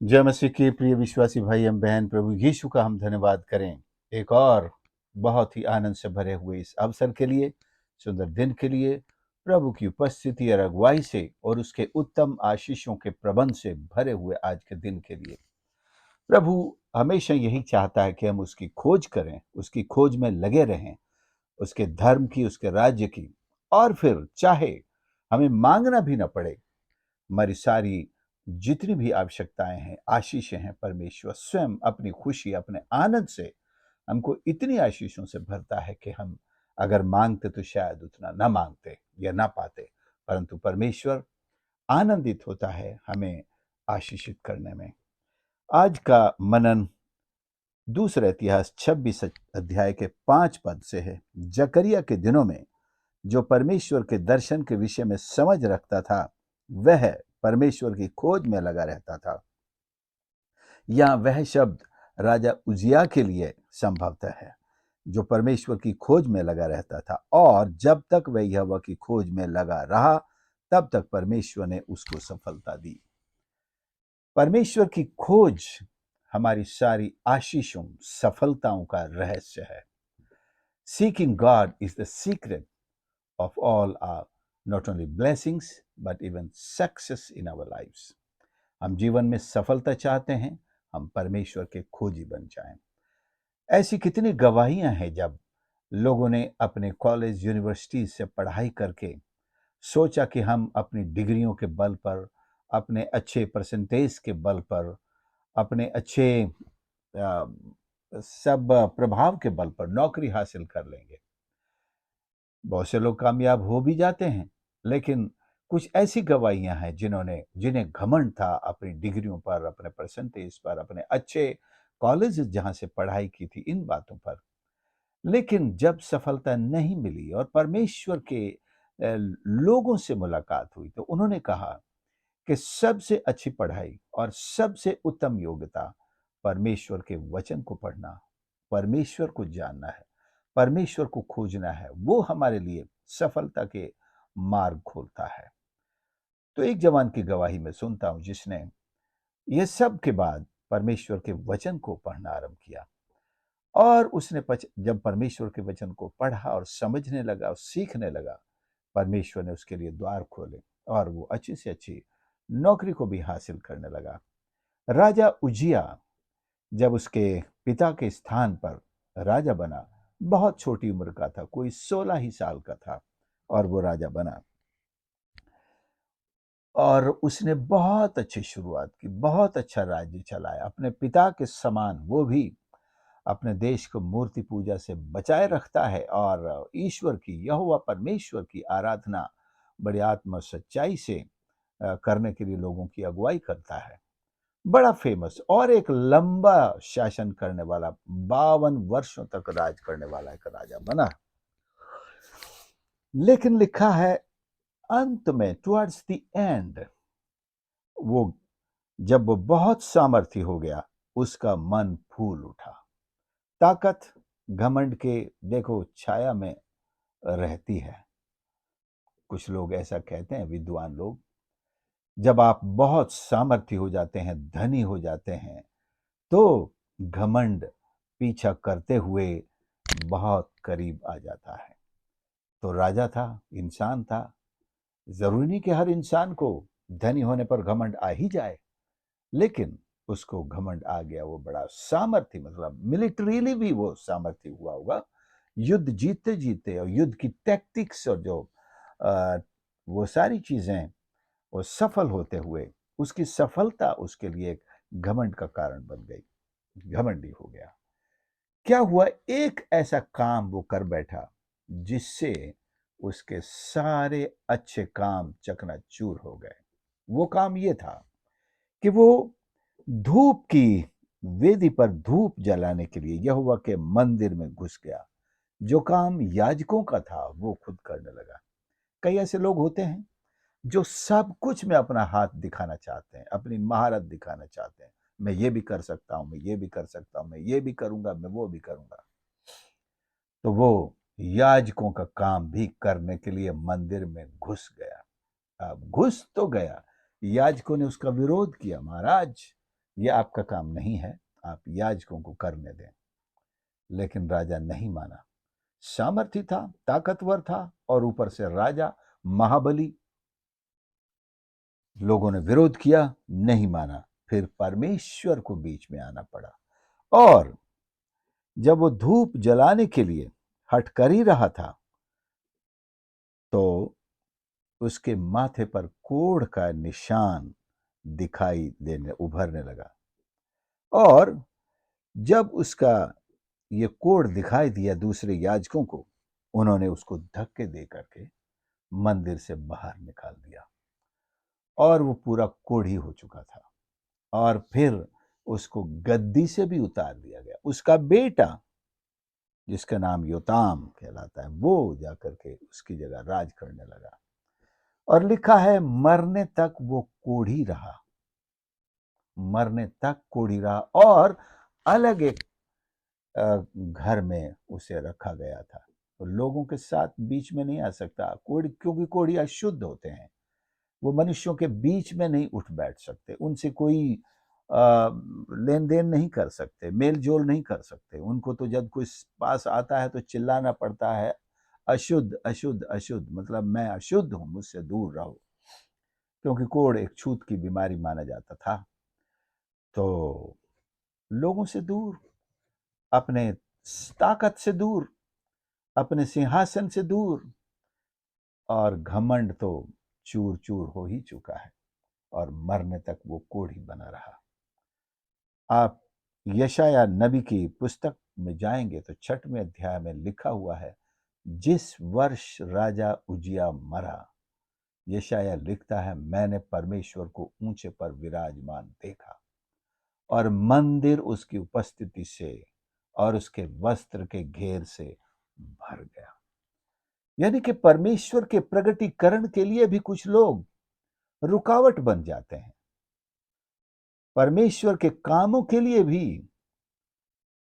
जय मसीह के प्रिय विश्वासी भाई एवं बहन, प्रभु यीशु का हम धन्यवाद करें एक और बहुत ही आनंद से भरे हुए इस अवसर के लिए, सुंदर दिन के लिए, प्रभु की उपस्थिति और अगुवाई से और उसके उत्तम आशीषों के प्रबंध से भरे हुए आज के दिन के लिए। प्रभु हमेशा यही चाहता है कि हम उसकी खोज करें, उसकी खोज में लगे रहें, उसके धर्म की, उसके राज्य की, और फिर चाहे हमें मांगना भी ना पड़े, हमारी सारी जितनी भी आवश्यकताएं हैं, आशीषें हैं, परमेश्वर स्वयं अपनी खुशी, अपने आनंद से हमको इतनी आशीषों से भरता है कि हम अगर मांगते तो शायद उतना ना मांगते या ना पाते, परंतु परमेश्वर आनंदित होता है हमें आशीषित करने में। आज का मनन दूसरा इतिहास 26 अध्याय के 5 पद से है। जकरिया के दिनों में जो परमेश्वर के दर्शन के विषय में समझ रखता था, वह परमेश्वर की खोज में लगा रहता था। यहाँ वह शब्द राजा उजिया के लिए संभवतः है, जो परमेश्वर की खोज में लगा रहता था, और जब तक वह यहोवा की खोज में लगा रहा, तब तक परमेश्वर ने उसको सफलता दी। परमेश्वर की खोज हमारी सारी आशीषों, सफलताओं का रहस्य है। Seeking God is the secret of all our not only blessings but even success in our lives. हम जीवन में सफलता चाहते हैं, हम परमेश्वर के खोजी बन जाएं। ऐसी कितनी गवाहियां हैं जब लोगों ने अपने कॉलेज, यूनिवर्सिटी से पढ़ाई करके सोचा कि हम अपनी डिग्रियों के बल पर, अपने अच्छे परसेंटेज के बल पर, अपने अच्छे अ, सब प्रभाव के बल पर नौकरी हासिल कर लेंगे। बहुत से लोग कामयाब हो भी जाते हैं, लेकिन कुछ ऐसी गवाहियां हैं जिन्हें घमंड था अपनी डिग्रियों पर, अपने परसेंटेज पर, अपने अच्छे कॉलेज जहां से पढ़ाई की थी, इन बातों पर। लेकिन जब सफलता नहीं मिली और परमेश्वर के लोगों से मुलाकात हुई, तो उन्होंने कहा कि सबसे अच्छी पढ़ाई और सबसे उत्तम योग्यता परमेश्वर के वचन को पढ़ना, परमेश्वर को जानना है, परमेश्वर को खोजना है। वो हमारे लिए सफलता के मार्ग खोलता है। तो एक जवान की गवाही मैं सुनता हूं, जिसने ये सब के बाद परमेश्वर के वचन को पढ़ना आरंभ किया, और उसने जब परमेश्वर के वचन को पढ़ा और समझने लगा और सीखने लगा, परमेश्वर ने उसके लिए द्वार खोले और वो अच्छी से अच्छी नौकरी को भी हासिल करने लगा। राजा उजिया जब उसके पिता के स्थान पर राजा बना, बहुत छोटी उम्र का था, कोई 16 ही साल का था, और वो राजा बना। और उसने बहुत अच्छी शुरुआत की, बहुत अच्छा राज्य चलाया, अपने पिता के समान वो भी अपने देश को मूर्ति पूजा से बचाए रखता है, और ईश्वर की, यहोवा परमेश्वर की आराधना बड़ी आत्म सच्चाई से करने के लिए लोगों की अगुवाई करता है। बड़ा फेमस और एक लंबा शासन करने वाला, 52 वर्षों तक राज करने वाला एक राजा बना। लेकिन लिखा है अंत में, टुवर्ड्स द एंड, वो जब वो बहुत सामर्थी हो गया, उसका मन फूल उठा। ताकत घमंड के देखो छाया में रहती है। कुछ लोग ऐसा कहते हैं, विद्वान लोग, जब आप बहुत सामर्थी हो जाते हैं, धनी हो जाते हैं, तो घमंड पीछा करते हुए बहुत करीब आ जाता है। तो राजा था, इंसान था, जरूरी नहीं कि हर इंसान को धनी होने पर घमंड आ ही जाए, लेकिन उसको घमंड आ गया। वो बड़ा सामर्थ्य, मतलब मिलिट्रीली भी वो सामर्थ्य हुआ होगा, युद्ध जीतते जीतते, और युद्ध की टैक्टिक्स और जो आ, वो सारी चीजें, वो सफल होते हुए उसकी सफलता उसके लिए एक घमंड का कारण बन गई, घमंडी हो गया। क्या हुआ, एक ऐसा काम वो कर बैठा जिससे उसके सारे अच्छे काम चकनाचूर हो गए। वो काम ये था कि वो धूप की वेदी पर धूप जलाने के लिए यहोवा के मंदिर में घुस गया। जो काम याजकों का था, वो खुद करने लगा। कई ऐसे लोग होते हैं जो सब कुछ में अपना हाथ दिखाना चाहते हैं, अपनी महारत दिखाना चाहते हैं। मैं ये भी कर सकता हूं, मैं ये भी कर सकता हूं, मैं ये भी करूंगा, मैं वो भी करूंगा। तो वो याजकों का काम भी करने के लिए मंदिर में घुस गया। अब घुस तो गया, याजकों ने उसका विरोध किया, महाराज ये आपका काम नहीं है, आप याजकों को करने दें। लेकिन राजा नहीं माना। सामर्थी था, ताकतवर था, और ऊपर से राजा महाबली। लोगों ने विरोध किया, नहीं माना। फिर परमेश्वर को बीच में आना पड़ा, और जब वो धूप जलाने के लिए हट कर ही रहा था, तो उसके माथे पर कोढ़ का निशान दिखाई देने उभरने लगा। और जब उसका ये कोढ़ दिखाई दिया दूसरे याजकों को, उन्होंने उसको धक्के दे करके मंदिर से बाहर निकाल दिया, और वो पूरा कोढ़ी हो चुका था। और फिर उसको गद्दी से भी उतार दिया गया। उसका बेटा, जिसका नाम योताम कहलाता है, वो जाकर के उसकी जगह राज करने लगा। और लिखा है, मरने तक वो कोढ़ी रहा, मरने तक कोढ़ी रहा, और अलग एक घर में उसे रखा गया था। तो लोगों के साथ बीच में नहीं आ सकता, कोढ़ी, क्योंकि कोढ़ी अशुद्ध होते हैं। वो मनुष्यों के बीच में नहीं उठ बैठ सकते, उनसे कोई लेन देन नहीं कर सकते, मेल जोल नहीं कर सकते। उनको तो जब कोई पास आता है तो चिल्लाना पड़ता है, अशुद्ध अशुद्ध अशुद्ध, मतलब मैं अशुद्ध हूं, मुझसे दूर रहो, क्योंकि कोढ़ एक छूत की बीमारी माना जाता था। तो लोगों से दूर, अपने ताकत से दूर, अपने सिंहासन से दूर, और घमंड तो चूर चूर हो ही चुका है, और मरने तक वो कोढ़ी बना रहा। आप यशाया नबी की पुस्तक में जाएंगे तो 6वें अध्याय में लिखा हुआ है, जिस वर्ष राजा उजिया मरा, यशाया लिखता है, मैंने परमेश्वर को ऊंचे पर विराजमान देखा, और मंदिर उसकी उपस्थिति से और उसके वस्त्र के घेर से भर गया। यानी कि परमेश्वर के प्रगटीकरण के लिए भी कुछ लोग रुकावट बन जाते हैं। परमेश्वर के कामों के लिए भी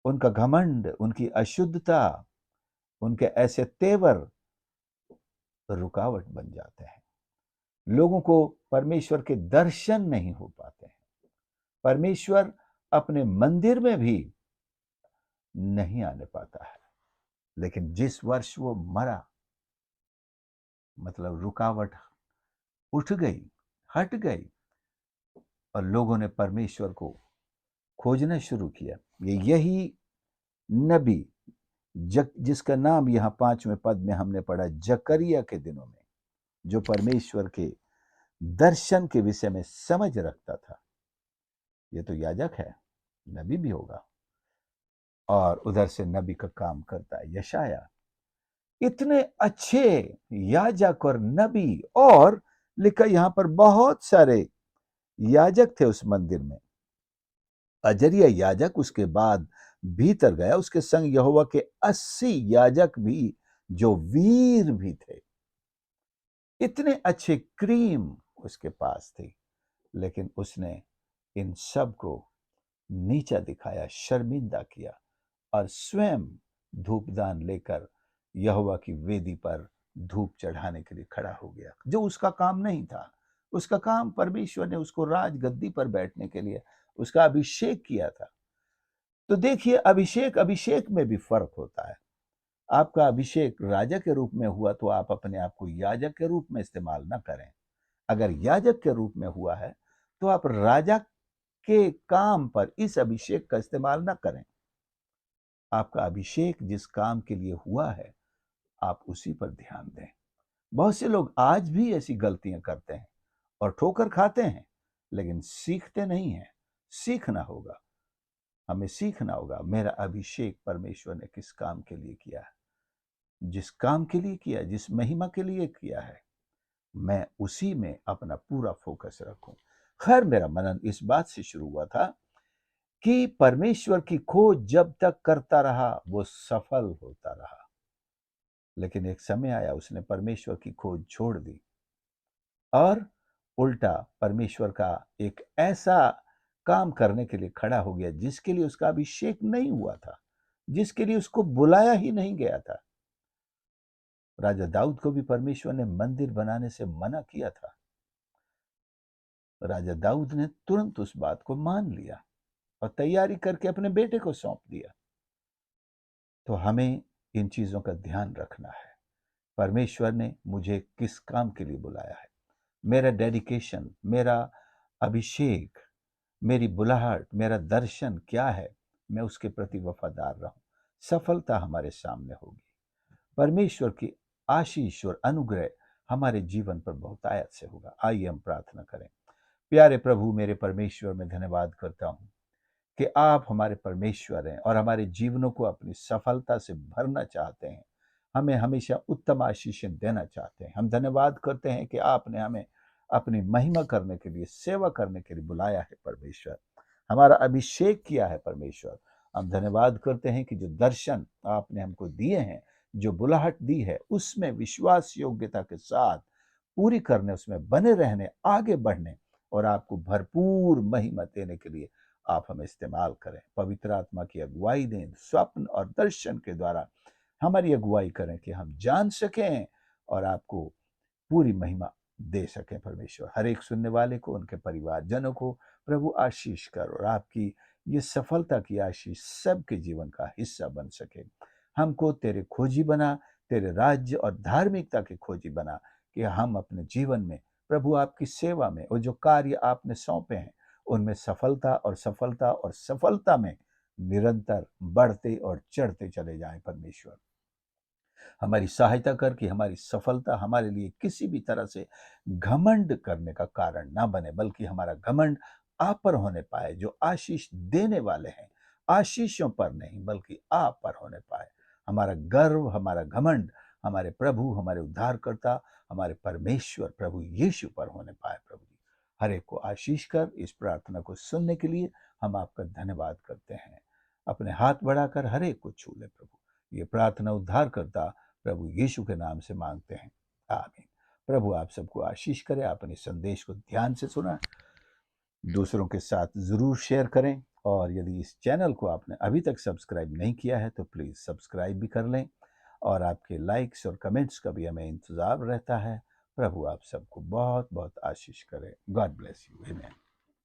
उनका घमंड, उनकी अशुद्धता, उनके ऐसे तेवर रुकावट बन जाते हैं। लोगों को परमेश्वर के दर्शन नहीं हो पाते हैं। परमेश्वर अपने मंदिर में भी नहीं आने पाता है। लेकिन जिस वर्ष वो मरा, मतलब रुकावट उठ गई, हट गई, और लोगों ने परमेश्वर को खोजना शुरू किया। यही नबी जिसका नाम यहाँ 5वें पद में हमने पढ़ा, जकरिया के दिनों में, जो परमेश्वर के दर्शन के विषय में समझ रखता था। ये तो याजक है, नबी भी होगा, और उधर से नबी का काम करता है यशाया। इतने अच्छे याजक और नबी, और लिखा यहां पर बहुत सारे याजक थे उस मंदिर में। अजरिया याजक उसके बाद भीतर गया, उसके संग यहोवा के 80 याजक भी, जो वीर भी थे। इतने अच्छे क्रीम उसके पास थी, लेकिन उसने इन सब को नीचा दिखाया, शर्मिंदा किया, और स्वयं धूपदान लेकर यहोवा की वेदी पर धूप चढ़ाने के लिए खड़ा हो गया, जो उसका काम नहीं था। उसका काम, परमेश्वर ने उसको राज गद्दी पर बैठने के लिए उसका अभिषेक किया था। तो देखिए, अभिषेक अभिषेक में भी फर्क होता है। आपका अभिषेक राजा के रूप में हुआ तो आप अपने आप को याजक के रूप में इस्तेमाल ना करें। अगर याजक के रूप में हुआ है तो आप राजा के काम पर इस अभिषेक का इस्तेमाल ना करें। आपका अभिषेक जिस काम के लिए हुआ है, आप उसी पर ध्यान दें। बहुत से लोग आज भी ऐसी गलतियां करते हैं और ठोकर खाते हैं, लेकिन सीखते नहीं हैं। सीखना होगा, हमें सीखना होगा, मेरा अभिषेक परमेश्वर ने किस काम के लिए किया है, जिस काम के लिए किया, जिस महिमा के लिए किया है, मैं उसी में अपना पूरा फोकस रखूं। खैर, मेरा मनन इस बात से शुरू हुआ था कि परमेश्वर की खोज जब तक करता रहा वो सफल होता रहा, लेकिन एक समय आया उसने परमेश्वर की खोज छोड़ दी, और उल्टा परमेश्वर का एक ऐसा काम करने के लिए खड़ा हो गया जिसके लिए उसका अभिषेक नहीं हुआ था, जिसके लिए उसको बुलाया ही नहीं गया था। राजा दाऊद को भी परमेश्वर ने मंदिर बनाने से मना किया था, राजा दाऊद ने तुरंत उस बात को मान लिया और तैयारी करके अपने बेटे को सौंप दिया। तो हमें इन चीजों का ध्यान रखना है। परमेश्वर ने मुझे किस काम के लिए बुलाया है, मेरा डेडिकेशन, मेरा अभिषेक, मेरी बुलाहट, मेरा दर्शन क्या है, मैं उसके प्रति वफादार रहूं। सफलता हमारे सामने होगी। परमेश्वर की आशीष और अनुग्रह हमारे जीवन पर बहुतायत से होगा। आइए हम प्रार्थना करें। प्यारे प्रभु, मेरे परमेश्वर, मैं धन्यवाद करता हूं कि आप हमारे परमेश्वर हैं और हमारे जीवनों को अपनी सफलता से भरना चाहते हैं। हमें हमेशा उत्तम आशीषें देना चाहते हैं। हम धन्यवाद करते हैं कि आपने हमें अपनी महिमा करने के लिए, सेवा करने के लिए बुलाया है परमेश्वर, हमारा अभिषेक किया है परमेश्वर। हम धन्यवाद करते हैं कि जो दर्शन आपने हमको दिए हैं, जो बुलाहट दी है, उसमें विश्वास योग्यता के साथ पूरी करने, उसमें बने रहने, आगे बढ़ने और आपको भरपूर महिमा देने के लिए आप हमें इस्तेमाल करें। पवित्र आत्मा की अगुवाई दें, स्वप्न और दर्शन के द्वारा हमारी अगुवाई करें कि हम जान सकें और आपको पूरी महिमा दे सकें। परमेश्वर, हर एक सुनने वाले को, उनके परिवारजनों को प्रभु आशीष कर और आपकी ये सफलता की आशीष सबके जीवन का हिस्सा बन सके। हमको तेरे खोजी बना, तेरे राज्य और धार्मिकता के खोजी बना कि हम अपने जीवन में प्रभु आपकी सेवा में और जो कार्य आपने सौंपे हैं उनमें सफलता और सफलता और सफलता में निरंतर बढ़ते और चढ़ते चले जाएं। परमेश्वर, हमारी सहायता कर कि हमारी सफलता हमारे लिए किसी भी तरह से घमंड करने का कारण ना बने, बल्कि हमारा घमंड आप पर होने पाए, जो आशीष देने वाले हैं। आशीषों पर नहीं, बल्कि आप पर होने पाए। हमारा गर्व, हमारा घमंड हमारे प्रभु, हमारे उद्धारकर्ता, हमारे परमेश्वर प्रभु यीशु पर होने पाए। प्रभु जी, हर एक को आशीष कर। इस प्रार्थना को सुनने के लिए हम आपका धन्यवाद करते हैं। अपने हाथ बढ़ाकर हर एक को छू ले प्रभु। ये प्रार्थना उद्धारकर्ता प्रभु यीशु के नाम से मांगते हैं, आमीन। प्रभु आप सबको आशीष करे। आपने संदेश को ध्यान से सुना, दूसरों के साथ जरूर शेयर करें और यदि इस चैनल को आपने अभी तक सब्सक्राइब नहीं किया है तो प्लीज सब्सक्राइब भी कर लें और आपके लाइक्स और कमेंट्स का भी हमें इंतजार रहता है। प्रभु आप सबको बहुत बहुत आशीष करे। God bless you. आमीन।